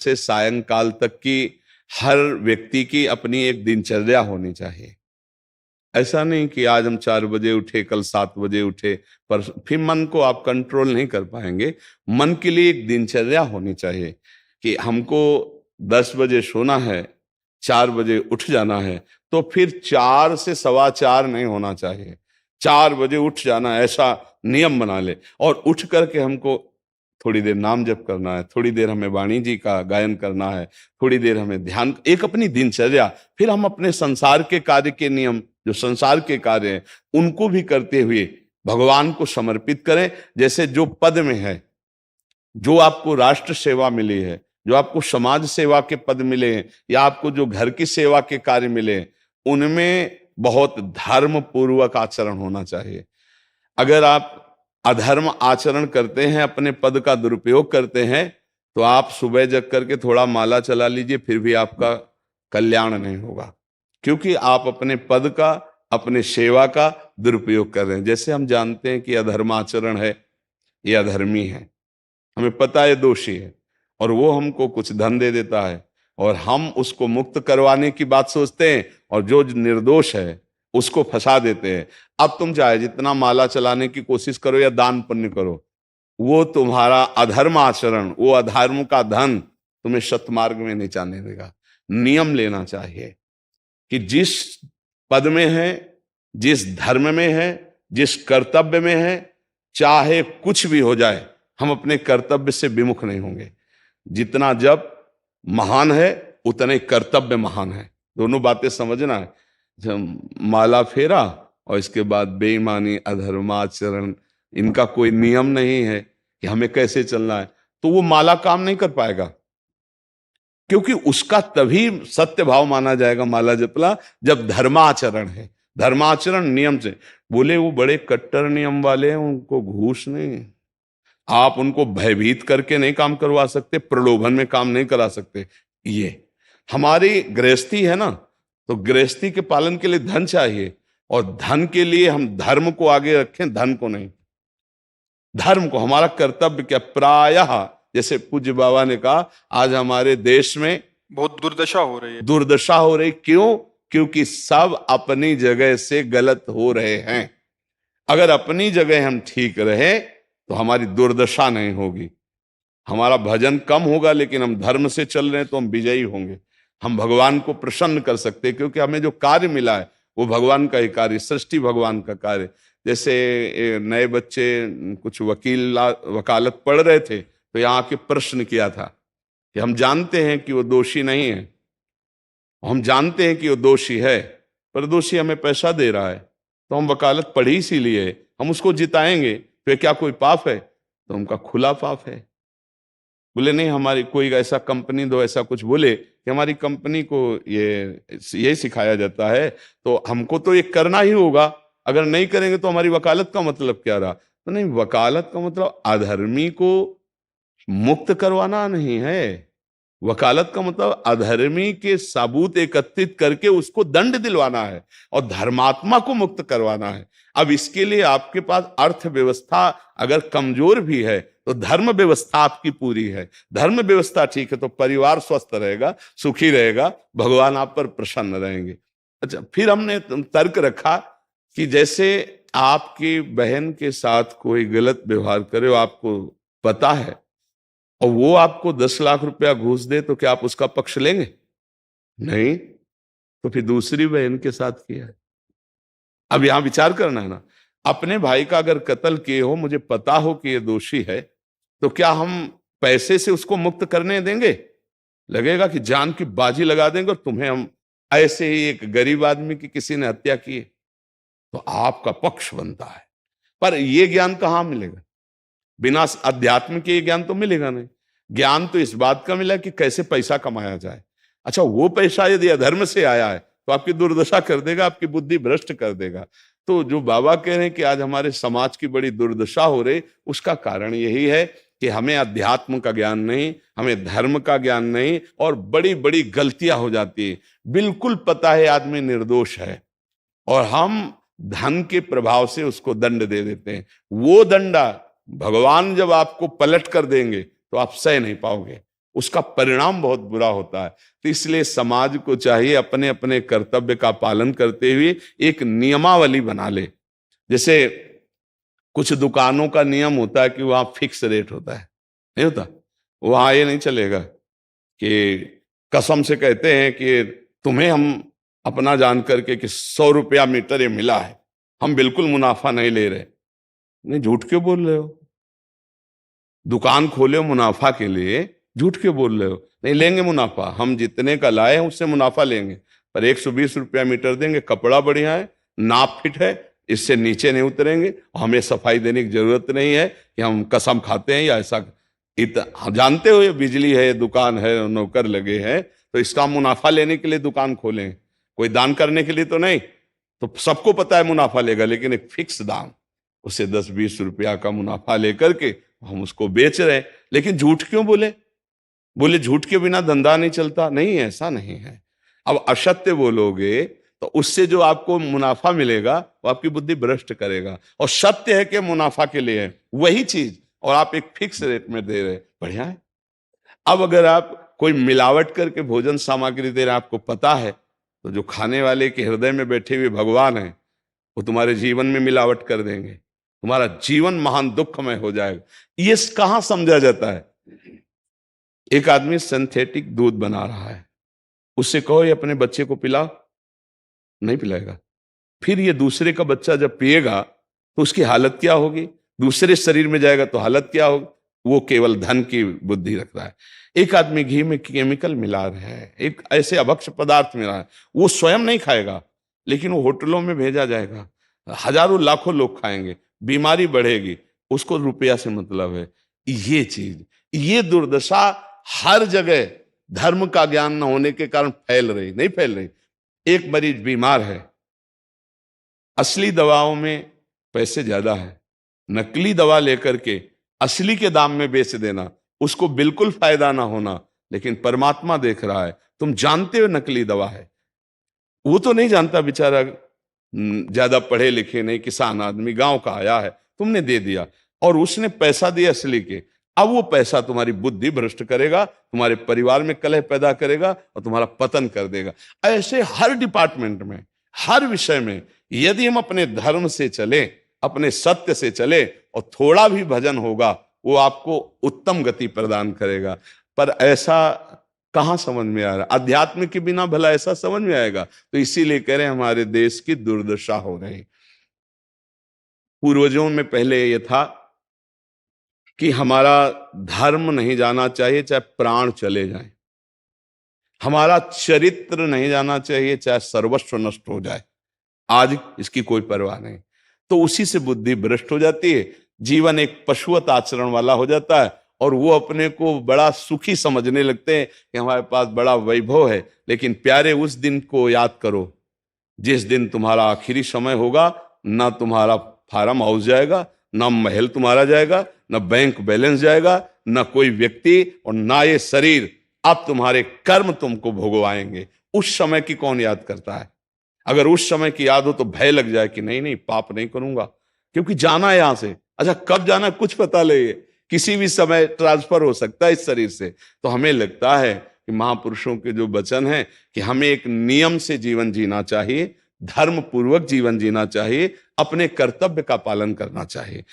से सायंकाल तक की हर व्यक्ति की अपनी एक दिनचर्या होनी चाहिए। ऐसा नहीं कि आज हम 4 बजे उठे, कल 7 बजे उठे, पर फिर मन को आप कंट्रोल नहीं कर पाएंगे। मन के लिए एक दिनचर्या होनी चाहिए कि हमको 10 बजे सोना है, 4 बजे उठ जाना है, तो फिर 4 से 4:15 नहीं होना चाहिए, 4 बजे उठ जाना, ऐसा नियम बना ले। और उठ करके हमको थोड़ी देर नाम जप करना है, थोड़ी देर हमें वाणी जी का गायन करना है, थोड़ी देर हमें ध्यान, एक अपनी दिनचर्या। फिर हम अपने संसार के कार्य के नियम, जो संसार के कार्य हैं, उनको भी करते हुए भगवान को समर्पित करें। जैसे जो पद में है, जो आपको राष्ट्र सेवा मिली है, जो आपको समाज सेवा के पद मिले हैं, या आपको जो घर की सेवा के कार्य मिले हैं, उनमें बहुत धर्म पूर्वक आचरण होना चाहिए। अगर आप अधर्म आचरण करते हैं, अपने पद का दुरुपयोग करते हैं, तो आप सुबह जग करके थोड़ा माला चला लीजिए, फिर भी आपका कल्याण नहीं होगा, क्योंकि आप अपने पद का, अपने सेवा का दुरुपयोग कर रहे हैं। जैसे हम जानते हैं कि अधर्माचरण है, ये अधर्मी है, हमें पता है दोषी है, और वो हमको कुछ धन दे देता है, और हम उसको मुक्त करवाने की बात सोचते हैं, और जो निर्दोष है उसको फंसा देते हैं। अब तुम चाहे जितना माला चलाने की कोशिश करो या दान पुण्य करो, वो तुम्हारा अधर्म आचरण, वो अधर्म का धन तुम्हें सतमार्ग में नहीं जाने देगा। नियम लेना चाहिए कि जिस पद में है, जिस धर्म में है, जिस कर्तव्य में है, चाहे कुछ भी हो जाए, हम अपने कर्तव्य से विमुख नहीं होंगे। जितना जप महान है, उतने कर्तव्य महान है। दोनों बातें समझना है। जब माला फेरा और इसके बाद बेईमानी, अधर्माचरण, इनका कोई नियम नहीं है कि हमें कैसे चलना है, तो वो माला काम नहीं कर पाएगा, क्योंकि उसका तभी सत्य भाव माना जाएगा माला जपला जब धर्माचरण है। धर्माचरण नियम से। बोले वो बड़े कट्टर नियम वाले हैं, उनको घूस नहीं, आप उनको भयभीत करके नहीं काम करवा सकते, प्रलोभन में काम नहीं करा सकते। ये हमारी गृहस्थी है ना, तो गृहस्थी के पालन के लिए धन चाहिए, और धन के लिए हम धर्म को आगे रखें, धन को नहीं। धर्म को, हमारा कर्तव्य क्या, प्रायः जैसे पूज्य बाबा ने कहा, आज हमारे देश में बहुत दुर्दशा हो रही है। दुर्दशा हो रही, क्यों? क्योंकि सब अपनी जगह से गलत हो रहे हैं। अगर अपनी जगह हम ठीक रहे तो हमारी दुर्दशा नहीं होगी। हमारा भजन कम होगा, लेकिन हम धर्म से चल रहे हैं तो हम विजयी होंगे। हम भगवान को प्रसन्न कर सकते हैं, क्योंकि हमें जो कार्य मिला है वो भगवान का ही कार्य, सृष्टि भगवान का कार्य। जैसे नए बच्चे कुछ वकालत पढ़ रहे थे, तो यहाँ आके प्रश्न किया था कि हम जानते हैं कि वो दोषी नहीं है, हम जानते हैं कि वो दोषी है, पर दोषी हमें पैसा दे रहा है, तो हम वकालत पढ़ी इसीलिए, हम उसको जिताएंगे, तो क्या कोई पाप है? तो उनका खुला पाप है। बोले नहीं, हमारी कोई ऐसा कंपनी दो, ऐसा कुछ बोले कि हमारी कंपनी को ये सिखाया जाता है, तो हमको तो ये करना ही होगा, अगर नहीं करेंगे तो हमारी वकालत का मतलब क्या रहा? तो नहीं, वकालत का मतलब अधर्मी को मुक्त करवाना नहीं है। वकालत का मतलब अधर्मी के सबूत एकत्रित करके उसको दंड दिलवाना है, और धर्मात्मा को मुक्त करवाना है। अब इसके लिए आपके पास अर्थव्यवस्था अगर कमजोर भी है, तो धर्म व्यवस्था आपकी पूरी है। धर्म व्यवस्था ठीक है तो परिवार स्वस्थ रहेगा, सुखी रहेगा, भगवान आप पर प्रसन्न रहेंगे। अच्छा, फिर हमने तर्क रखा कि जैसे आपकी बहन के साथ कोई गलत व्यवहार करे, आपको पता है, और वो आपको 10 लाख रुपया घूस दे, तो क्या आप उसका पक्ष लेंगे? नहीं। तो फिर दूसरी बहन के साथ किया है। अब यहां विचार करना है ना, अपने भाई का अगर कत्ल किए हो, मुझे पता हो कि ये दोषी है, तो क्या हम पैसे से उसको मुक्त करने देंगे? लगेगा कि जान की बाजी लगा देंगे, और तुम्हें हम ऐसे ही एक गरीब आदमी की किसी ने हत्या की है, तो आपका पक्ष बनता है। पर यह ज्ञान कहां मिलेगा? बिना अध्यात्म के ज्ञान तो मिलेगा नहीं। ज्ञान तो इस बात का मिला कि कैसे पैसा कमाया जाए। अच्छा, वो पैसा यदि अधर्म से आया है तो आपकी दुर्दशा कर देगा, आपकी बुद्धि भ्रष्ट कर देगा। तो जो बाबा कह रहे हैं कि आज हमारे समाज की बड़ी दुर्दशा हो रही, उसका कारण यही है कि हमें अध्यात्म का ज्ञान नहीं, हमें धर्म का ज्ञान नहीं, और बड़ी बड़ी गलतियां हो जाती है। बिल्कुल पता है आदमी निर्दोष है, और हम धन के प्रभाव से उसको दंड दे देते हैं। वो दंडा भगवान जब आपको पलट कर देंगे तो आप सह नहीं पाओगे। उसका परिणाम बहुत बुरा होता है। तो इसलिए समाज को चाहिए अपने अपने कर्तव्य का पालन करते हुए एक नियमावली बना ले। जैसे कुछ दुकानों का नियम होता है कि वहां फिक्स रेट होता है, नहीं होता? वहां ये नहीं चलेगा कि कसम से कहते हैं कि तुम्हें हम अपना जान करके कि 100 रुपया मीटर ये मिला है, हम बिल्कुल मुनाफा नहीं ले रहे। नहीं, झूठ क्यों बोल रहे हो? दुकान खोले हो मुनाफा के लिए, झूठ क्यों बोल रहे हो? नहीं लेंगे मुनाफा, हम जितने का लाए हैं उससे मुनाफा लेंगे, पर 120 रुपया मीटर देंगे, कपड़ा बढ़िया है, नाप फिट है, इससे नीचे नहीं उतरेंगे, हमें सफाई देने की जरूरत नहीं है कि हम कसम खाते हैं या ऐसा। हम जानते हो ये बिजली है, दुकान है, नौकर लगे हैं, तो इसका मुनाफा लेने के लिए दुकान खोलें, कोई दान करने के लिए तो नहीं। तो सबको पता है मुनाफा लेगा, लेकिन एक फिक्स दाम, उसे 10-20 रुपया का मुनाफा लेकर के हम उसको बेच रहे हैं। लेकिन झूठ क्यों बोले? बोले झूठ के बिना धंधा नहीं चलता। नहीं, ऐसा नहीं है। अब असत्य बोलोगे तो उससे जो आपको मुनाफा मिलेगा वो आपकी बुद्धि भ्रष्ट करेगा, और सत्य है कि मुनाफा के लिए है वही चीज, और आप एक फिक्स रेट में दे रहे, बढ़िया है। अब अगर आप कोई मिलावट करके भोजन सामग्री दे रहे हैं, आपको पता है, तो जो खाने वाले के हृदय में बैठे हुए भगवान है वो तुम्हारे जीवन में मिलावट कर देंगे, तुम्हारा जीवन महान दुखमय हो जाएगा। ये कहां समझा जाता है? एक आदमी सिंथेटिक दूध बना रहा है, उससे कहो ये अपने बच्चे को पिलाओ, नहीं पिलाएगा। फिर ये दूसरे का बच्चा जब पिएगा तो उसकी हालत क्या होगी? दूसरे शरीर में जाएगा तो हालत क्या होगी? वो केवल धन की बुद्धि रख रहा है। एक आदमी घी में केमिकल मिला रहा है, एक ऐसे अभक्ष पदार्थ मिला है, वो स्वयं नहीं खाएगा, लेकिन वो होटलों में भेजा जाएगा, हजारों लाखों लोग खाएंगे, बीमारी बढ़ेगी, उसको रुपया से मतलब है। ये चीज, ये दुर्दशा हर जगह धर्म का ज्ञान न होने के कारण फैल रही, नहीं फैल रही। एक मरीज बीमार है, असली दवाओं में पैसे ज्यादा है, नकली दवा लेकर के असली के दाम में बेच देना, उसको बिल्कुल फायदा ना होना। लेकिन परमात्मा देख रहा है, तुम जानते हो नकली दवा है, वो तो नहीं जानता बेचारा, ज्यादा पढ़े लिखे नहीं, किसान आदमी गांव का आया है, तुमने दे दिया और उसने पैसा दिया असली के। अब वो पैसा तुम्हारी बुद्धि भ्रष्ट करेगा, तुम्हारे परिवार में कलह पैदा करेगा और तुम्हारा पतन कर देगा। ऐसे हर डिपार्टमेंट में, हर विषय में यदि हम अपने धर्म से चले, अपने सत्य से चले और थोड़ा भी भजन होगा, वो आपको उत्तम गति प्रदान करेगा। पर ऐसा कहां समझ में आ रहा? अध्यात्म के बिना भला ऐसा समझ में आएगा? तो इसीलिए कह रहे हैं हमारे देश की दुर्दशा हो रही। पूर्वजों में पहले यह था कि हमारा धर्म नहीं जाना चाहिए चाहे प्राण चले जाएं, हमारा चरित्र नहीं जाना चाहिए चाहे सर्वस्व नष्ट हो जाए। आज इसकी कोई परवाह नहीं, तो उसी से बुद्धि भ्रष्ट हो जाती है, जीवन एक पशुवत आचरण वाला हो जाता है, और वो अपने को बड़ा सुखी समझने लगते हैं कि हमारे पास बड़ा वैभव है। लेकिन प्यारे, उस दिन को याद करो जिस दिन तुम्हारा आखिरी समय होगा, ना तुम्हारा फार्म हाउस जाएगा, ना महल तुम्हारा जाएगा, ना बैंक बैलेंस जाएगा, ना कोई व्यक्ति, और ना ये शरीर। अब तुम्हारे कर्म तुमको भोगवाएंगे। उस समय की कौन याद करता है? अगर उस समय की याद हो तो भय लग जाए कि नहीं नहीं, पाप नहीं करूंगा, क्योंकि जाना है यहां से। अच्छा, कब जाना कुछ पता नहीं, किसी भी समय ट्रांसफर हो सकता है इस शरीर से। तो हमें लगता है कि महापुरुषों के जो वचन हैं कि हमें एक नियम से जीवन जीना चाहिए, धर्म पूर्वक जीवन जीना चाहिए, अपने कर्तव्य का पालन करना चाहिए।